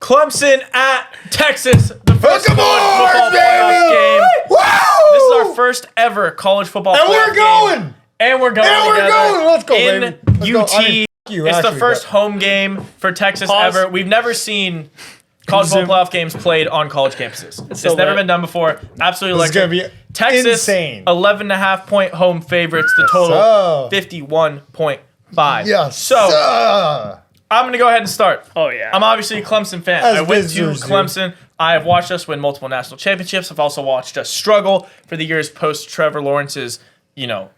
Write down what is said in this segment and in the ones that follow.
Clemson at Texas. The first college football playoff game. Woo! This is our first ever college football playoff we're going. game. And we're going. Let's go, in baby. Let's UT. go. I mean, It's the first home game for Texas ever. We've never seen college football playoff games played on college campuses. It's never been done before. Absolutely This is electric. gonna be Texas, insane. 11.5-point home favorites. The total, 51.5. Yes. So, I'm going to go ahead and start. Oh, yeah. I'm obviously a Clemson fan. As I went to visitors do. Clemson. I have watched us win multiple national championships. I've also watched us struggle for the years post Trevor Lawrence's,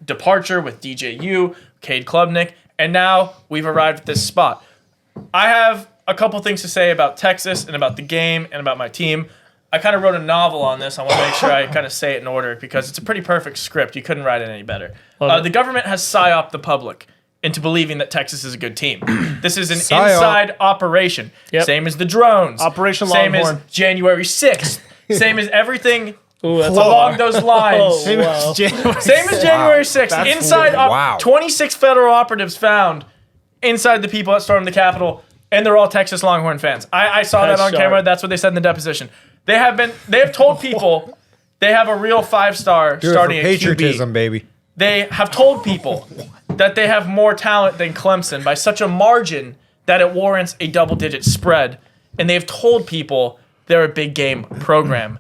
departure with DJU, Cade Klubnik, and now we've arrived at this spot. I have a couple things to say about Texas and about the game and about my team. I kind of wrote a novel on this. I want to make sure I kind of say it in order because it's a pretty perfect script. You couldn't write it any better. The government has psyoped the public into believing that Texas is a good team. This is an inside operation. Yep. Same as the drones. Operation Same Longhorn. as January 6th. Same as everything Ooh, along those lines. Oh, wow. Same as January 6th. Inside, wow. 26 federal operatives found inside the people that stormed the Capitol, and they're all Texas Longhorn fans. I saw that on camera. That's what they said in the deposition. They have told people they have a real 5-star starting at patriotism, QB. baby. They have told people that they have more talent than Clemson by such a margin that it warrants a double-digit spread. And they've told people they're a big game program.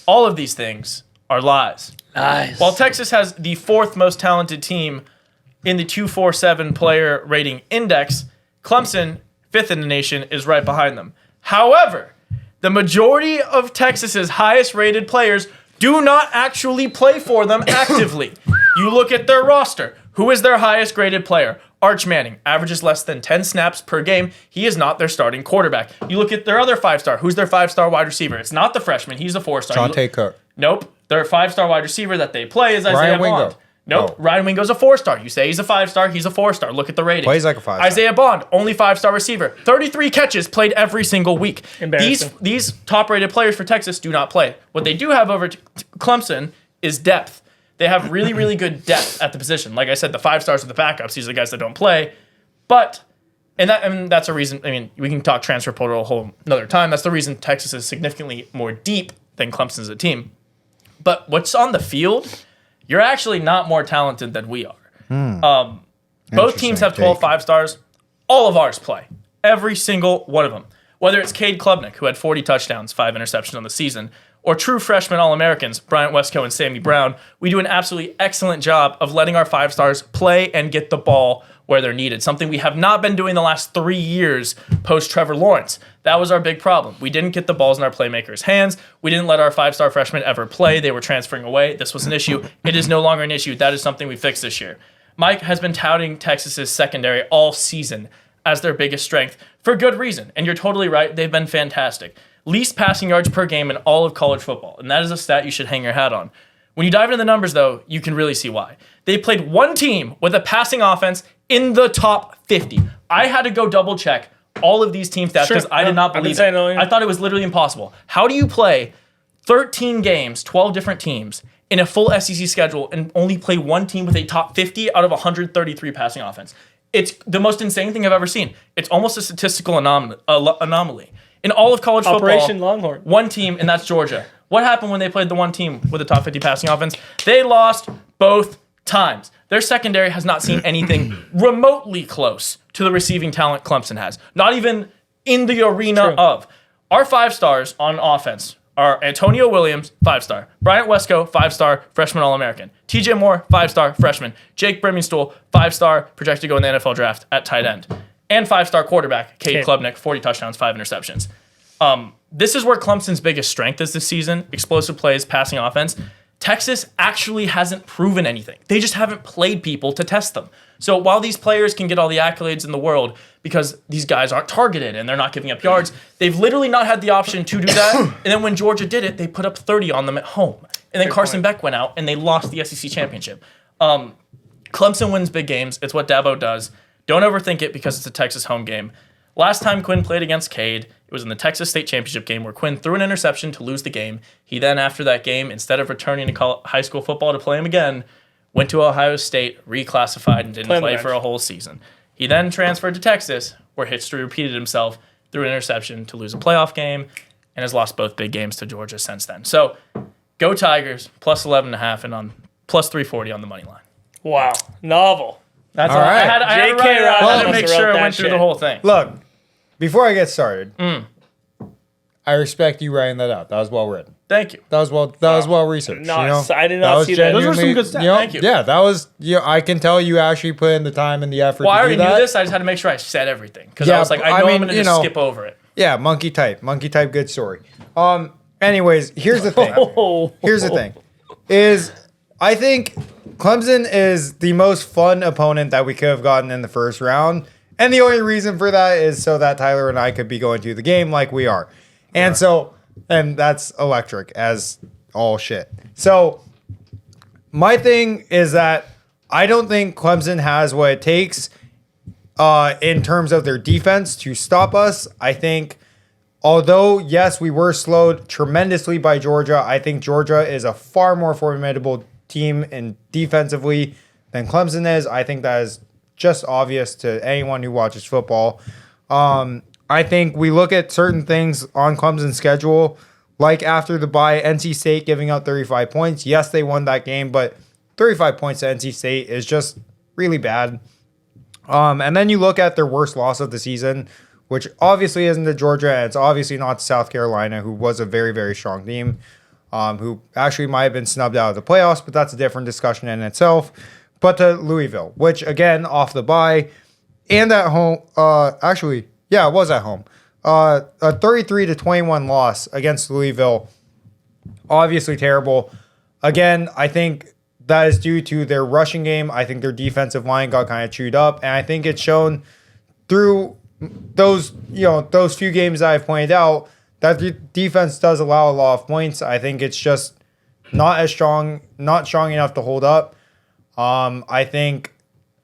All of these things are lies. Nice. While Texas has the 4th most talented team in the 247 player rating index, Clemson, 5th in the nation, is right behind them. However, the majority of Texas's highest rated players do not actually play for them actively. You look at their roster. Who is their highest graded player? Arch Manning averages less than 10 snaps per game. He is not their starting quarterback. You look at their other 5-star. Who's their 5-star wide receiver? It's not the freshman. He's a 4-star. Jonte Cook. Nope. Their 5-star wide receiver that they play is Isaiah Ryan Bond. Wingo. Nope. Oh. Ryan Wingo's a 4-star. You say he's a 5-star. He's a 4-star. Look at the rating. Plays like a 5-star. Isaiah Bond, only 5-star receiver. 33 catches, played every single week. Embarrassing. These top-rated players for Texas do not play. What they do have over Clemson is depth. They have really, really good depth at the position. Like I said, the 5-stars are the backups. These are the guys that don't play. But, and that's a reason, we can talk transfer portal a whole another time. That's the reason Texas is significantly more deep than Clemson as a team. But what's on the field, you're actually not more talented than we are. Both teams have 12 5-stars. All of ours play. Every single one of them. Whether it's Cade Klubnik, who had 40 touchdowns, 5 interceptions on the season, or true freshman All-Americans, Bryant Wesco and Sammy Brown, we do an absolutely excellent job of letting our 5-stars play and get the ball where they're needed. Something we have not been doing the last 3 years post-Trevor Lawrence. That was our big problem. We didn't get the balls in our playmakers' hands. We didn't let our 5-star freshmen ever play. They were transferring away. This was an issue. It is no longer an issue. That is something we fixed this year. Mike has been touting Texas's secondary all season as their biggest strength for good reason. And you're totally right. They've been fantastic. Least passing yards per game in all of college football. And that is a stat you should hang your hat on. When you dive into the numbers, though, you can really see why. They played one team with a passing offense in the top 50. I had to go double check all of these team stats because I did not believe it. I thought it was literally impossible. How do you play 13 games, 12 different teams, in a full SEC schedule and only play one team with a top 50 out of 133 passing offense? It's the most insane thing I've ever seen. It's almost a statistical anomaly. In all of college football, Operation Longhorn. one team, and that's Georgia. What happened when they played the one team with a top 50 passing offense? They lost both times. Their secondary has not seen anything remotely close to the receiving talent Clemson has. Not even in the arena of. Our 5-stars on offense are Antonio Williams, 5-star. Bryant Wesco, 5-star, freshman All-American. TJ Moore, 5-star, freshman. Jake Brimingstool, 5-star, projected to go in the NFL draft at tight end. And 5-star quarterback, Cade Klubnik, 40 touchdowns, 5 interceptions. This is where Clemson's biggest strength is this season. Explosive plays, passing offense. Texas actually hasn't proven anything. They just haven't played people to test them. So while these players can get all the accolades in the world because these guys aren't targeted and they're not giving up yards, they've literally not had the option to do that. And then when Georgia did it, they put up 30 on them at home. And then Carson Beck went out and they lost the SEC championship. Clemson wins big games. It's what Dabo does. Don't overthink it because it's a Texas home game. Last time Quinn played against Cade, it was in the Texas State Championship game where Quinn threw an interception to lose the game. He then, after that game, instead of returning to high school football to play him again, went to Ohio State, reclassified, and didn't play for a whole season. He then transferred to Texas, where history repeated himself, threw an interception to lose a playoff game and has lost both big games to Georgia since then. So go Tigers, plus 11.5 and on plus 340 on the money line. Wow. Novel. That's all right. I had to make sure I went through the whole thing. Look, before I get started, I respect you writing that out. That was well written. Thank you. That was well researched. Nice. I did not see that. Those were some good stats. Thank you. Yeah, that was. I can tell you actually put in the time and the effort. Well, I to already do that. knew this. I just had to make sure I said everything because I was like, I know I'm going to just skip over it. Yeah, monkey type, good story. Anyways, here's the thing. Is I think Clemson is the most fun opponent that we could have gotten in the first round, and the only reason for that is so that Tyler and I could be going to the game like we are, and that's electric as all shit. So my thing is that I don't think Clemson has what it takes in terms of their defense to stop us. I think, although, yes, we were slowed tremendously by Georgia, I think Georgia is a far more formidable team and defensively than Clemson is. I think that is just obvious to anyone who watches football. I think we look at certain things on Clemson's schedule, like after the bye, NC State giving up 35 points. Yes, they won that game, but 35 points to NC State is just really bad. And then you look at their worst loss of the season, which obviously isn't to Georgia, and it's obviously not to South Carolina, who was a very, very strong team, who actually might have been snubbed out of the playoffs, but that's a different discussion in itself. But to Louisville, which, again, off the bye, and at home, it was at home. A 33-21 loss against Louisville, obviously terrible. Again, I think that is due to their rushing game. I think their defensive line got kind of chewed up, and I think it's shown through those few games that I've pointed out that the defense does allow a lot of points. I think it's just not strong enough to hold up. I think,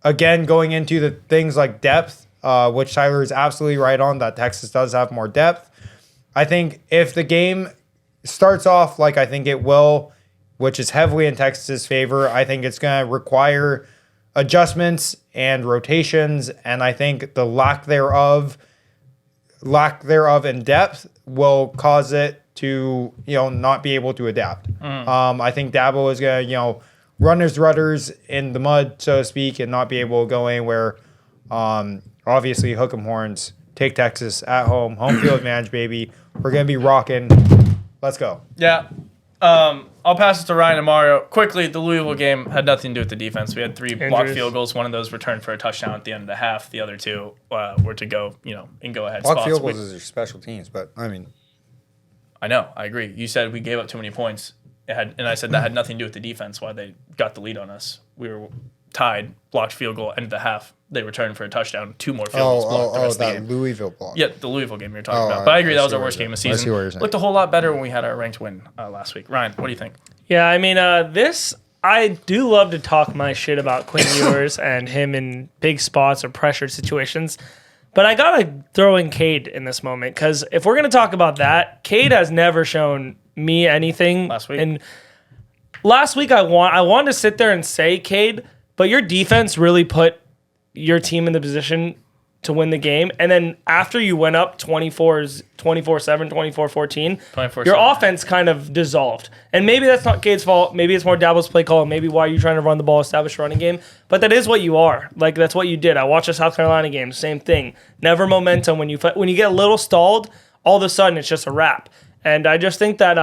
again, going into the things like depth, which Tyler is absolutely right on, that Texas does have more depth. I think if the game starts off like I think it will, which is heavily in Texas's favor, I think it's going to require adjustments and rotations, and I think the lack thereof in depth will cause it to not be able to adapt. I think Dabo is going to run his rudders in the mud, so to speak, and not be able to go anywhere. Obviously, hook 'em horns, take Texas at home field advantage, baby. We're gonna be rocking. Let's go. Yeah. I'll pass it to Ryan and Mario. Quickly, the Louisville game had nothing to do with the defense. We had 3 blocked field goals. One of those returned for a touchdown at the end of the half. The other 2 were to go, in go-ahead spots. Blocked field goals is your special teams, but I mean, I know, I agree. You said we gave up too many points. And I said that had nothing to do with the defense. Why they got the lead on us. We were tied, blocked field goal, end of the half. They returned for a touchdown. 2 more field goals blocked the rest of the game. Louisville block. Yeah, the Louisville game you're talking about. But I agree, that was our worst game of the season. I see what you're saying. Looked a whole lot better when we had our ranked win last week. Ryan, what do you think? Yeah, I mean, I do love to talk my shit about Quinn Ewers and him in big spots or pressure situations. But I got to throw in Cade in this moment, because if we're going to talk about that, Cade has never shown me anything. Last week? And last week, I wanted to sit there and say, Cade, but your defense really put your team in the position to win the game. And then after you went up 24-7, 24-14, your offense kind of dissolved. And maybe that's not Cade's fault. Maybe it's more Dabo's play call. Maybe why are you trying to run the ball, establish a running game? But that is what you are. Like, that's what you did. I watched the South Carolina game. Same thing. Never momentum. When you get a little stalled, all of a sudden it's just a wrap. And I just think that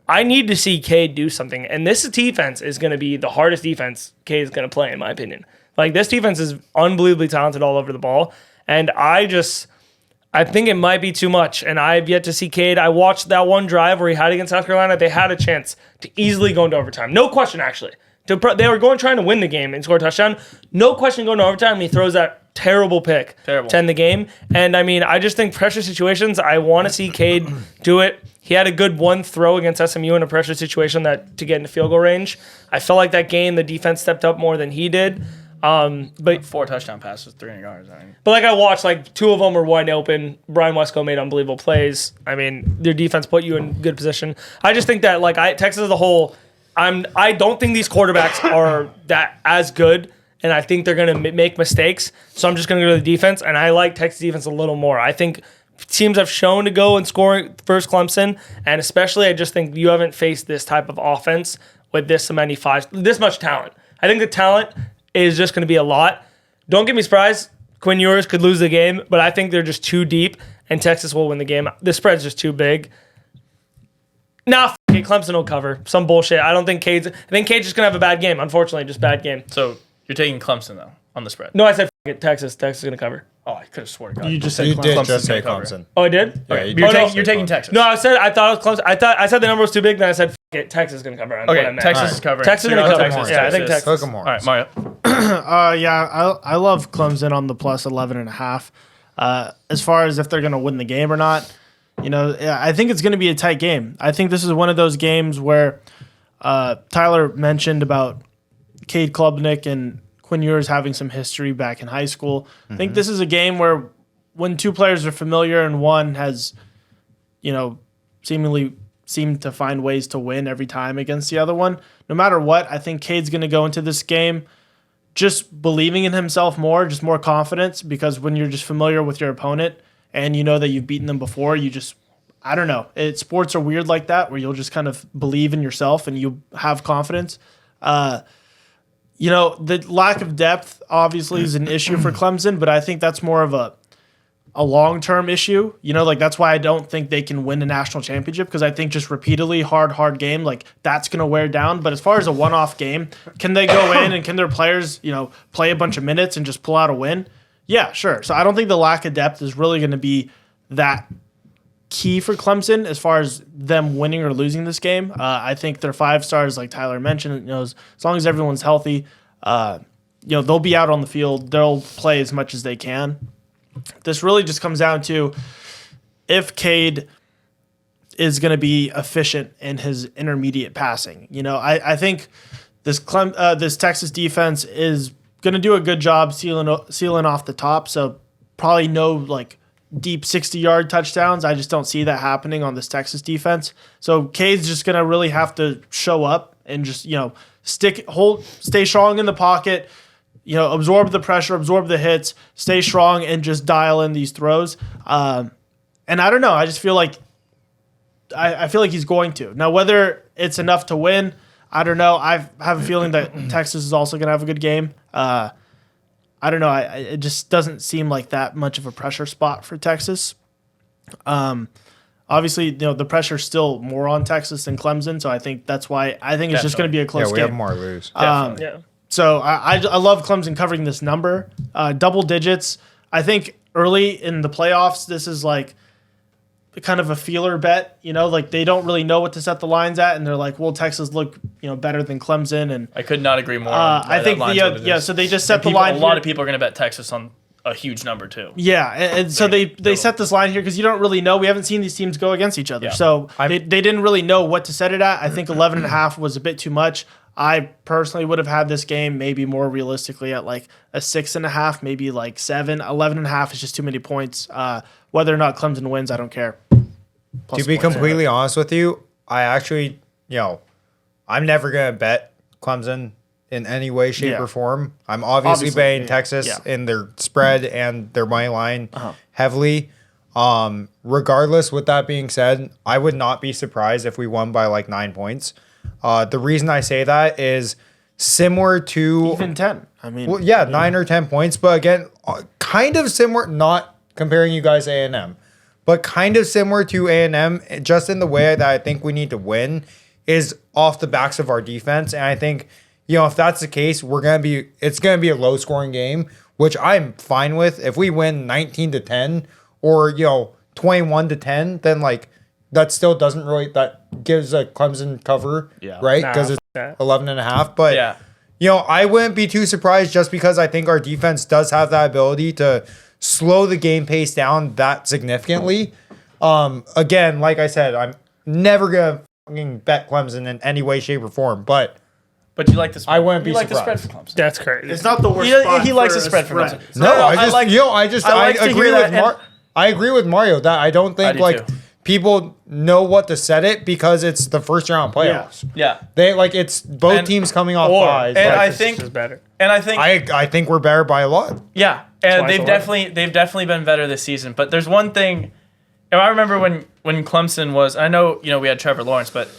I need to see Cade do something. And this defense is going to be the hardest defense Cade is going to play, in my opinion. Like, this defense is unbelievably talented all over the ball. And I think it might be too much. And I've yet to see Cade. I watched that one drive where he had against South Carolina. They had a chance to easily go into overtime. No question, actually. They were trying to win the game and score a touchdown. No question going to overtime. And he throws that terrible pick to end the game. And, I mean, I just think pressure situations, I want to see Cade do it. He had a good one throw against SMU in a pressure situation to get into field goal range. I felt like that game, the defense stepped up more than he did. But 4 touchdown passes, 300 yards. I mean. But like, I watched, 2 of them were wide open. Brian Wesco made unbelievable plays. I mean, their defense put you in good position. I just think that Texas as a whole, I don't think these quarterbacks are that as good, and I think they're going to make mistakes. So I'm just going to go to the defense, and I like Texas defense a little more. I think teams have shown to go and score first Clemson, and especially I just think you haven't faced this type of offense with this much talent. I think the talent is just going to be a lot. Don't get me surprised. Quinn Ewers could lose the game, but I think they're just too deep, and Texas will win the game. The spread's just too big. Nah, Clemson will cover. Some bullshit. I think Cade's just going to have a bad game. Unfortunately, just bad game. So you're taking Clemson, though, on the spread? No, I said Texas. Texas is going to cover. Oh, I could have sworn to God. You just said You did Clemson. just say cover. Clemson. Oh, I did? Yeah, Okay, you you're, did. you're taking Texas. No, I thought it was Clemson. I said the number was too big, then I said Texas is going to cover. Okay, Texas is covering. Texas So is going you're to on cover. Texas, Yeah, I think Texas. Hook 'em All right, Mario. Yeah, I love Clemson on the plus 11.5. As far as if they're going to win the game or not, I think it's going to be a tight game. I think this is one of those games where Tyler mentioned about Cade Klubnik and Quinn Ewers having some history back in high school. I think this is a game where when two players are familiar and one has, seemingly seemed to find ways to win every time against the other one, no matter what, I think Cade's going to go into this game just believing in himself more, just more confidence, because when you're just familiar with your opponent and you know that you've beaten them before, I don't know. Sports are weird like that, where you'll just kind of believe in yourself and you have confidence. The lack of depth obviously is an issue for Clemson, but I think that's more of a long-term issue. That's why I don't think they can win a national championship, because I think just repeatedly hard game, that's going to wear down. But as far as a one-off game, can they go in and can their players, play a bunch of minutes and just pull out a win? Yeah, sure. So I don't think the lack of depth is really going to be that key for Clemson as far as them winning or losing this game. I think they're 5 stars, like Tyler mentioned. As long as everyone's healthy, they'll be out on the field. They'll play as much as they can. This really just comes down to if Cade is going to be efficient in his intermediate passing. I think this Texas defense is going to do a good job sealing off the top. So probably no deep 60-yard touchdowns. I just don't see that happening on this Texas defense. So Cade's just going to really have to show up and just stay strong in the pocket. Absorb the pressure, absorb the hits, stay strong, and just dial in these throws. And I don't know. I just feel like I feel like he's going to. Now, whether it's enough to win, I don't know. I have a feeling that Texas is also going to have a good game. I don't know. It just doesn't seem like that much of a pressure spot for Texas. Obviously, the pressure's still more on Texas than Clemson, so I think that's why I think it's just going to be a close Yeah, we game. have more lose. Yeah. So I love Clemson covering this number, double digits. I think early in the playoffs, this is kind of a feeler bet. They don't really know what to set the lines at, and they're like, "Well, Texas look better than Clemson." And I could not agree more. On why I think that line's what it is. so they just set And the line. A lot here. of people are going to bet Texas on a huge number too. Yeah, and so they set this line here because you don't really know. We haven't seen these teams go against each other, Yeah. so they didn't really know what to set it at. I think 11.5 was a bit too much. I personally would have had this game maybe more realistically at a 6.5, maybe 7. 11.5 is just too many points. Whether or not Clemson wins, I don't care. To be completely honest with you, I actually, I'm never going to bet Clemson in any way, shape, or form. I'm obviously betting Texas in their spread and their money line heavily. Regardless, with that being said, I would not be surprised if we won by 9 points. The reason I say that is similar to Even 10. I mean, 9 or 10 points, but again, kind of similar. Not comparing you guys to A&M, but kind of similar to A&M, just in the way that I think we need to win is off the backs of our defense. And I think if that's the case, it's gonna be a low scoring game, which I'm fine with. If we win 19-10 or 21-10, then that still doesn't really, that gives a Clemson cover, right? Because it's 11.5. But I wouldn't be too surprised just because I think our defense does have that ability to slow the game pace down that significantly. Again, like I said, I'm never gonna fucking bet Clemson in any way, shape, or form. But you like the spread. I wouldn't be you like the surprised. spread for Clemson. That's crazy. it's not the worst. He likes the spread for Clemson. I agree with Mario that I don't think I do too. people know what to set it because it's the first round playoffs. Yeah. They it's both teams coming off buys. And but I think is better. I think we're better by a lot. Yeah, and Twice they've definitely been better this season. But there's one thing And I remember when Clemson was. I know we had Trevor Lawrence, but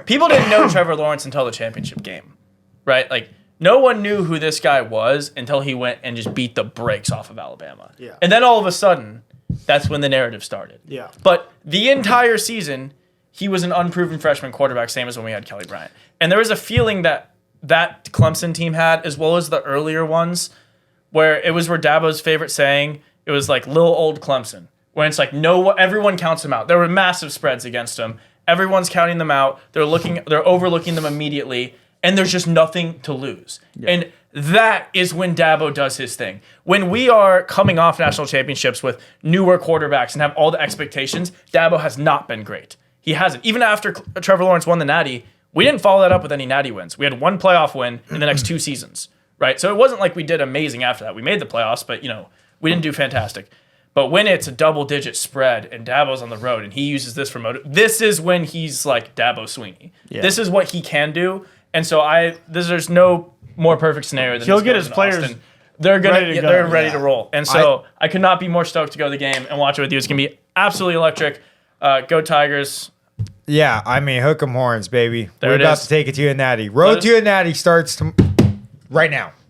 people didn't know Trevor Lawrence until the championship game, right? Like no one knew who this guy was until he went and just beat the brakes off of Alabama. Yeah. And then all of a sudden, that's when the narrative started. Yeah. But the entire season, he was an unproven freshman quarterback, same as when we had Kelly Bryant. And there was a feeling that Clemson team had, as well as the earlier ones, where Dabo's favorite saying, it was like little old Clemson, where it's like everyone counts them out. There were massive spreads against them. Everyone's counting them out. They're overlooking them immediately, and there's just nothing to lose. Yeah. And that is when Dabo does his thing. When we are coming off national championships with newer quarterbacks and have all the expectations, Dabo has not been great. He hasn't. Even after Trevor Lawrence won the Natty, we didn't follow that up with any Natty wins. We had one playoff win in the next 2 seasons, right? So it wasn't like we did amazing after that. We made the playoffs, but we didn't do fantastic. But when it's a double-digit spread and Dabo's on the road and he uses this for this is when he's like Dabo Sweeney. Yeah. This is what he can do. And so there's no more perfect scenario than he'll get his players. Austin. They're ready to roll. And so I could not be more stoked to go to the game and watch it with you. It's gonna be absolutely electric. Go Tigers. Yeah, I mean, hook 'em horns, baby. There We're it about is. to take it to a natty. Road to a natty starts right now.